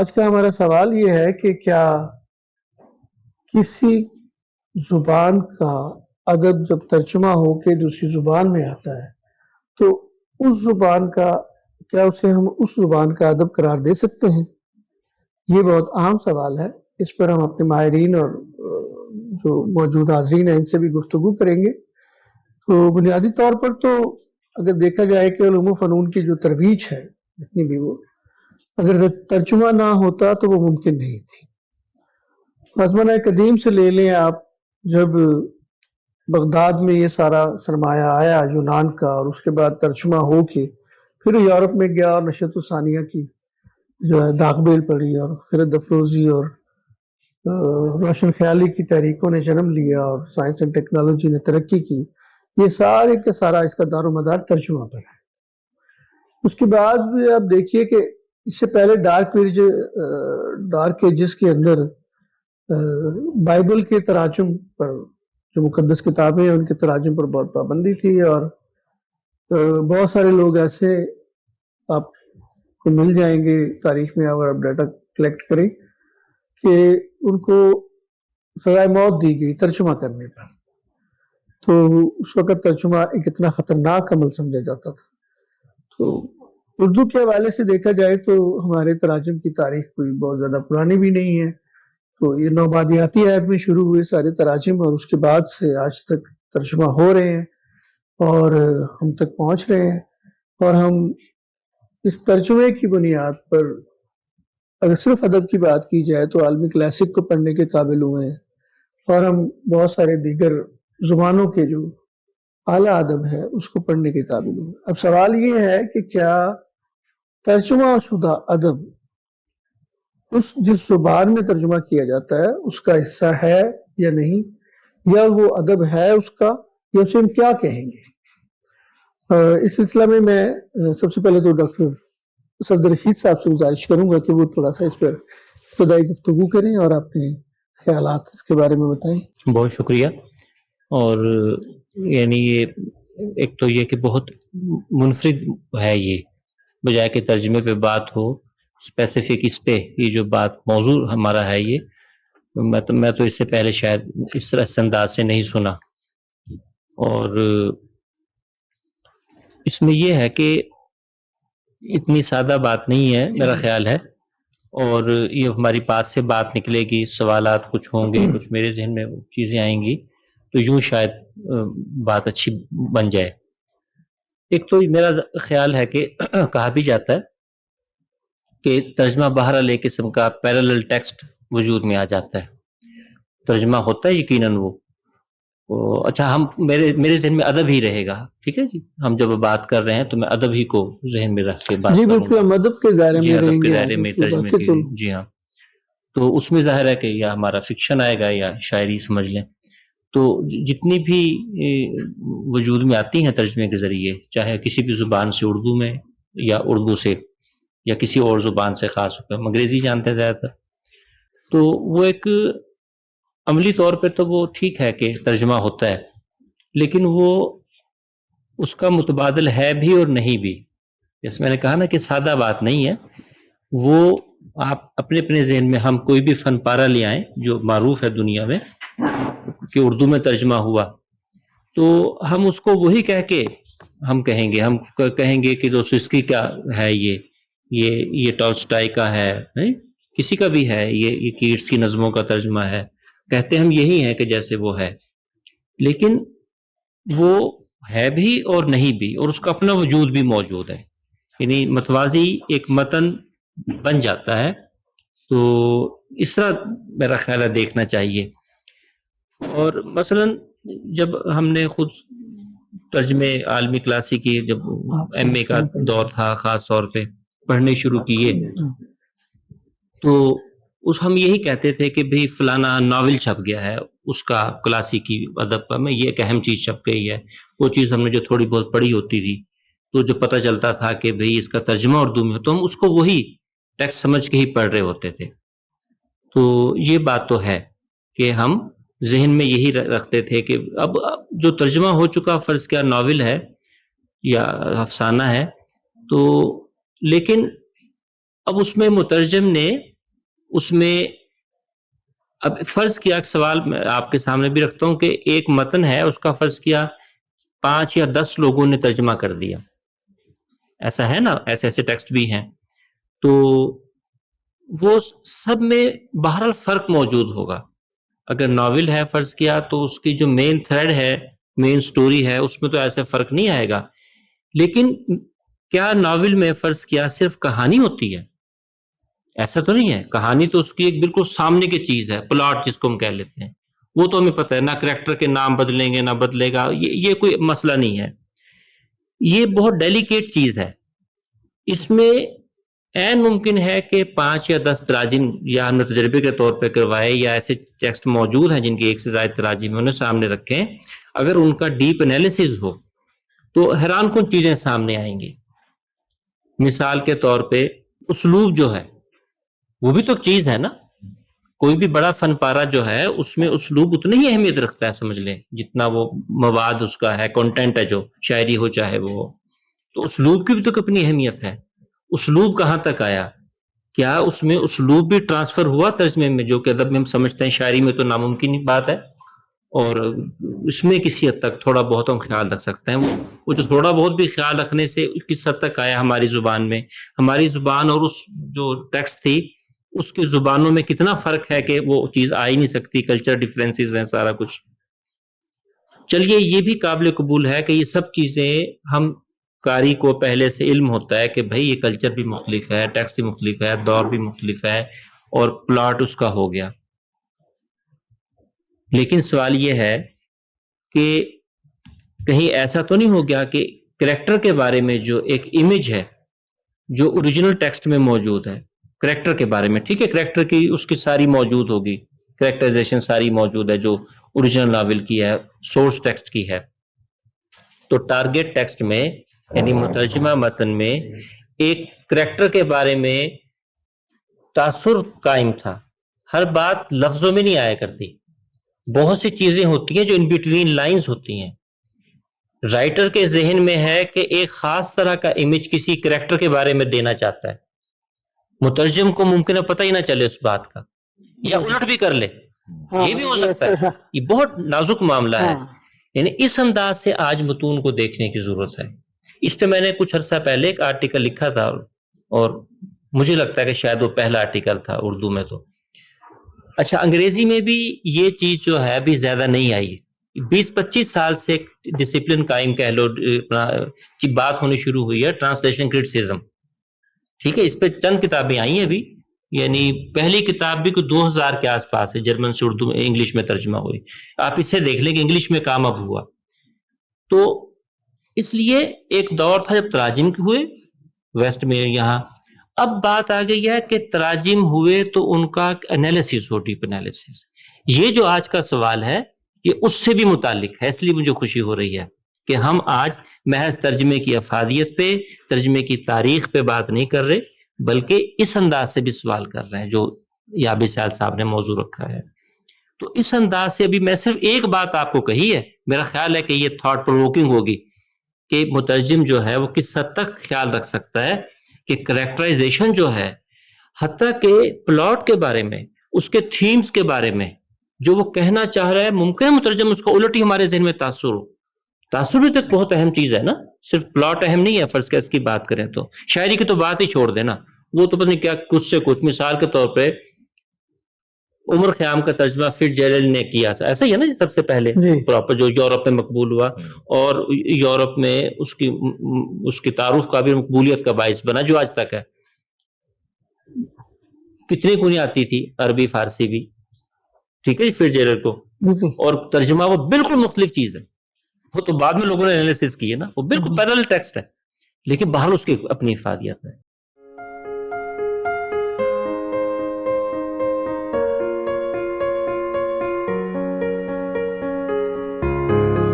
آج کا ہمارا سوال یہ ہے کہ کیا کسی زبان کا ادب جب ترجمہ ہو کے دوسری زبان میں آتا ہے تو اس زبان کا کیا اسے ہم اس زبان کا ادب قرار دے سکتے ہیں؟ یہ بہت اہم سوال ہے. اس پر ہم اپنے ماہرین اور جو موجود حاضرین ہیں ان سے بھی گفتگو کریں گے. تو بنیادی طور پر تو اگر دیکھا جائے کہ علوم و فنون کی جو ترویج ہے جتنی بھی وہ اگر ترجمہ نہ ہوتا تو وہ ممکن نہیں تھی. آزمانہ قدیم سے لے لیں آپ، جب بغداد میں یہ سارا سرمایہ آیا یونان کا اور اس کے بعد ترجمہ ہو کے پھر یورپ میں گیا اور نشأت ثانیہ کی جو ہے داغ بیل پڑی اور خرد افروزی اور روشن خیالی کی تحریکوں نے جنم لیا اور سائنس اینڈ ٹیکنالوجی نے ترقی کی. یہ سارے کا سارا اس کا دار و مدار ترجمہ پر ہے. اس کے بعد بھی آپ دیکھیے کہ اس سے پہلے ڈارک ایجز کے اندر بائبل کے تراجم پر، جو مقدس کتابیں ہیں ان کے تراجم پر بہت پابندی تھی، اور بہت سارے لوگ ایسے آپ کو مل جائیں گے تاریخ میں اگر آپ ڈیٹا کلیکٹ کریں کہ ان کو سزائے موت دی گئی ترجمہ کرنے پر. تو اس وقت ترجمہ ایک اتنا خطرناک عمل سمجھا جاتا تھا. تو اردو کے حوالے سے دیکھا جائے تو ہمارے تراجم کی تاریخ کوئی بہت زیادہ پرانی بھی نہیں ہے. تو یہ نوبادیاتی عہد میں شروع ہوئے سارے تراجم اور اس کے بعد سے آج تک ترجمہ ہو رہے ہیں اور ہم تک پہنچ رہے ہیں. اور ہم اس ترجمے کی بنیاد پر اگر صرف ادب کی بات کی جائے تو عالمی کلاسک کو پڑھنے کے قابل ہوئے ہیں، اور ہم بہت سارے دیگر زبانوں کے جو اعلیٰ ادب ہے اس کو پڑھنے کے قابل ہوئے. اب سوال یہ ہے کہ کیا ترجمہ شدہ ادب جس زبان میں ترجمہ کیا جاتا ہے اس کا حصہ ہے یا نہیں، یا وہ ادب ہے اس کا، یا اسے ہم کیا کہیں گے؟ اس سلسلہ میں سب سے پہلے تو ڈاکٹر صفدر رشید صاحب سے گزارش کروں گا کہ وہ تھوڑا سا اس پر ابتدائی گفتگو کریں اور اپنے خیالات اس کے بارے میں بتائیں. بہت شکریہ. اور یعنی یہ ایک تو یہ کہ بہت منفرد ہے، یہ بجائے کہ ترجمے پہ بات ہو اسپیسیفک اس پہ، یہ جو بات موضوع ہمارا ہے یہ میں تو اس سے پہلے شاید اس طرح سے انداز سے نہیں سنا. اور اس میں یہ ہے کہ اتنی سادہ بات نہیں ہے میرا خیال ہے، اور یہ ہماری پاس سے بات نکلے گی، سوالات کچھ ہوں گے، کچھ میرے ذہن میں چیزیں آئیں گی، تو یوں شاید بات اچھی بن جائے. ایک تو میرا خیال ہے کہ کہا بھی جاتا ہے کہ ترجمہ بہرحال ایک قسم کا پیرالل ٹیکسٹ وجود میں آ جاتا ہے. ترجمہ ہوتا ہے یقیناً وہ اچھا، ہم میرے ذہن میں ادب ہی رہے گا. ٹھیک ہے جی، ہم جب بات کر رہے ہیں تو میں ادب ہی کو ذہن میں رکھ کے بات جی کروں بالکل، گا. ہم ادب کے دائرے جی میں ادب رہیں کے گے دائرے میں ترجمے کی. جی ہاں، تو اس میں ظاہر ہے کہ یا ہمارا فکشن آئے گا یا شاعری سمجھ لیں. تو جتنی بھی وجود میں آتی ہیں ترجمے کے ذریعے، چاہے کسی بھی زبان سے اردو میں، یا اردو سے، یا کسی اور زبان سے، خاص طور پہ انگریزی جانتے ہیں زیادہ تر، تو وہ ایک عملی طور پہ تو وہ ٹھیک ہے کہ ترجمہ ہوتا ہے، لیکن وہ اس کا متبادل ہے بھی اور نہیں بھی. جیسے میں نے کہا نا کہ سادہ بات نہیں ہے وہ. آپ اپنے اپنے ذہن میں ہم کوئی بھی فن پارہ لے آئیں جو معروف ہے دنیا میں کہ اردو میں ترجمہ ہوا، تو ہم اس کو وہی کہہ کے ہم کہیں گے کہ دوستویفسکی کا ہے، یہ ٹالسٹائی کا ہے، کسی کا بھی ہے، یہ کیٹس کی نظموں کا ترجمہ ہے. کہتے ہم یہی ہیں کہ جیسے وہ ہے، لیکن وہ ہے بھی اور نہیں بھی، اور اس کا اپنا وجود بھی موجود ہے. یعنی متوازی ایک متن بن جاتا ہے. تو اس طرح میرا خیال ہے دیکھنا چاہیے. اور مثلا جب ہم نے خود ترجمے عالمی کلاسک کی جب ایم اے کا دور تھا خاص طور پہ پڑھنے شروع کیے، تو ہم یہی کہتے تھے کہ بھئی فلانا ناول چھپ گیا ہے، اس کا کلاسیکی ادب میں یہ ایک اہم چیز چھپ گئی ہے. وہ چیز ہم نے جو تھوڑی بہت پڑھی ہوتی تھی تو جو پتہ چلتا تھا کہ بھئی اس کا ترجمہ اردو میں، تو ہم اس کو وہی ٹیکسٹ سمجھ کے ہی پڑھ رہے ہوتے تھے. تو یہ بات تو ہے کہ ہم ذہن میں یہی رکھتے تھے کہ اب جو ترجمہ ہو چکا فرض کیا ناول ہے یا افسانہ ہے، تو لیکن اب اس میں مترجم نے اس میں اب فرض کیا ایک سوال میں آپ کے سامنے بھی رکھتا ہوں کہ ایک متن ہے، اس کا فرض کیا 5 یا 10 لوگوں نے ترجمہ کر دیا، ایسا ہے نا، ایسے ایسے ٹیکسٹ بھی ہیں، تو وہ سب میں بہرحال فرق موجود ہوگا. اگر ناول ہے فرض کیا تو اس کی جو مین تھریڈ ہے، مین سٹوری ہے، اس میں تو ایسے فرق نہیں آئے گا. لیکن کیا ناول میں فرض کیا صرف کہانی ہوتی ہے؟ ایسا تو نہیں ہے. کہانی تو اس کی ایک بالکل سامنے کی چیز ہے، پلاٹ جس کو ہم کہہ لیتے ہیں، وہ تو ہمیں پتہ ہے، نہ کریکٹر کے نام بدلیں گے نہ بدلے گا، یہ کوئی مسئلہ نہیں ہے. یہ بہت ڈیلیکیٹ چیز ہے. اس میں عین ممکن ہے کہ 5 یا 10 تراجم یا ہم نے تجربے کے طور پہ کروائے، یا ایسے ٹیکسٹ موجود ہیں جن کی ایک سے زائد تراجم انہیں سامنے رکھیں، اگر ان کا ڈیپ انالیسز ہو تو حیران کن چیزیں سامنے آئیں گی. مثال کے طور پہ اسلوب جو ہے وہ بھی تو ایک چیز ہے نا. کوئی بھی بڑا فن پارہ جو ہے اس میں اسلوب اتنی ہی اہمیت رکھتا ہے، سمجھ لیں، جتنا وہ مواد اس کا ہے، کنٹینٹ ہے، جو شاعری ہو چاہے وہ ہو. تو اسلوب کی بھی تو اپنی اہمیت ہے. اسلوب کہاں تک آیا؟ کیا اس میں اسلوب بھی ٹرانسفر ہوا ترجمے میں؟ جو کہ ادب میں ہم سمجھتے ہیں شاعری میں تو ناممکن ہی بات ہے، اور اس میں کسی حد تک تھوڑا بہت ہم خیال رکھ سکتے ہیں. وہ جو تھوڑا بہت بھی خیال رکھنے سے کس حد تک آیا ہماری زبان میں، ہماری زبان اور اس جو ٹیکسٹ تھی اس کی زبانوں میں کتنا فرق ہے کہ وہ چیز آ ہی نہیں سکتی. کلچر ڈیفرنسز ہیں، سارا کچھ. چلیے یہ بھی قابل قبول ہے کہ یہ سب چیزیں ہم قاری کو پہلے سے علم ہوتا ہے کہ بھائی یہ کلچر بھی مختلف ہے، ٹیکسٹ بھی مختلف ہے، دور بھی مختلف ہے، اور پلاٹ اس کا ہو گیا. لیکن سوال یہ ہے کہ کہیں ایسا تو نہیں ہو گیا کہ کریکٹر کے بارے میں جو ایک امیج ہے جو اوریجنل ٹیکسٹ میں موجود ہے، کریکٹر کے بارے میں، ٹھیک ہے، کریکٹر کی اس کی ساری موجود ہوگی، کریکٹرائزیشن ساری موجود ہے جو اوریجنل ناول کی ہے، سورس ٹیکسٹ کی ہے. تو ٹارگٹ ٹیکسٹ میں یعنی مترجمہ متن میں ایک کریکٹر کے بارے میں تاثر قائم تھا. ہر بات لفظوں میں نہیں آیا کرتی، بہت سی چیزیں ہوتی ہیں جو ان بٹوین لائنز ہوتی ہیں. رائٹر کے ذہن میں ہے کہ ایک خاص طرح کا امیج کسی کریکٹر کے بارے میں دینا چاہتا ہے، مترجم کو ممکن ہے پتہ ہی نہ چلے اس بات کا، یا الٹ بھی کر لے، یہ بھی ہو سکتا ہے. یہ بہت نازک معاملہ ہے. یعنی اس انداز سے آج متون کو دیکھنے کی ضرورت ہے. اس پہ میں نے کچھ عرصہ پہلے ایک آرٹیکل لکھا تھا، اور مجھے لگتا ہے کہ شاید وہ پہلا آرٹیکل تھا اردو میں. تو اچھا، انگریزی میں بھی یہ چیز جو ہے ابھی زیادہ نہیں آئی. 20-25 سال سے ڈسپلن قائم کہہ لو کی بات ہونی شروع ہوئی ہے، ٹرانسلیشن کرٹیسزم. ٹھیک ہے، اس پہ چند کتابیں آئی ہیں ابھی. یعنی پہلی کتاب بھی کوئی 2000 کے آس پاس ہے، جرمن سے اردو میں انگلش میں ترجمہ ہوئی. آپ اسے دیکھ لیں کہ انگلش میں کام اب ہوا. تو اس لیے ایک دور تھا جب تراجم ہوئے ویسٹ میں، یہاں اب بات آ گئی ہے کہ تراجم ہوئے تو ان کا انالیسس ہو، ڈیپ انالیسس. یہ جو آج کا سوال ہے یہ اس سے بھی متعلق ہے. اس لیے مجھے خوشی ہو رہی ہے کہ ہم آج محض ترجمے کی افادیت پہ، ترجمے کی تاریخ پہ بات نہیں کر رہے، بلکہ اس انداز سے بھی سوال کر رہے ہیں جو یابی سیال صاحب نے موضوع رکھا ہے. تو اس انداز سے ابھی میں صرف ایک بات آپ کو کہی ہے، میرا خیال ہے کہ یہ تھاٹ پرووکنگ ہوگی کہ مترجم جو ہے وہ کس حد تک خیال رکھ سکتا ہے کہ کریکٹرائزیشن جو ہے، حتیٰ کہ پلاٹ کے بارے میں، اس کے تھیمز کے بارے میں جو وہ کہنا چاہ رہا ہے، ممکن ہے مترجم اس کو الٹ ہی ہمارے ذہن میں تاثر ہو. تاثر بھی تو ایک بہت اہم چیز ہے نا، صرف پلاٹ اہم نہیں ہے. فرض کہ اس کی بات کریں تو شاعری کی تو بات ہی چھوڑ دینا، وہ تو پتہ نہیں کیا کچھ سے کچھ. مثال کے طور پہ عمر خیام کا ترجمہ فٹز جیرلڈ نے کیا، ایسا ہی ہے نا، سب سے پہلے پراپر جو یورپ میں مقبول ہوا، اور یورپ میں اس کی تعارف کا بھی مقبولیت کا باعث بنا جو آج تک ہے. کتنی کنی آتی تھی، عربی فارسی بھی، ٹھیک ہے، فٹز جیرلڈ کو، اور ترجمہ وہ بالکل مختلف چیز ہے. وہ تو بعد میں لوگوں نے انالیسس کی ہے نا، وہ بالکل پیرلل ٹیکسٹ ہے، لیکن باہر اس کی اپنی افادیت ہے.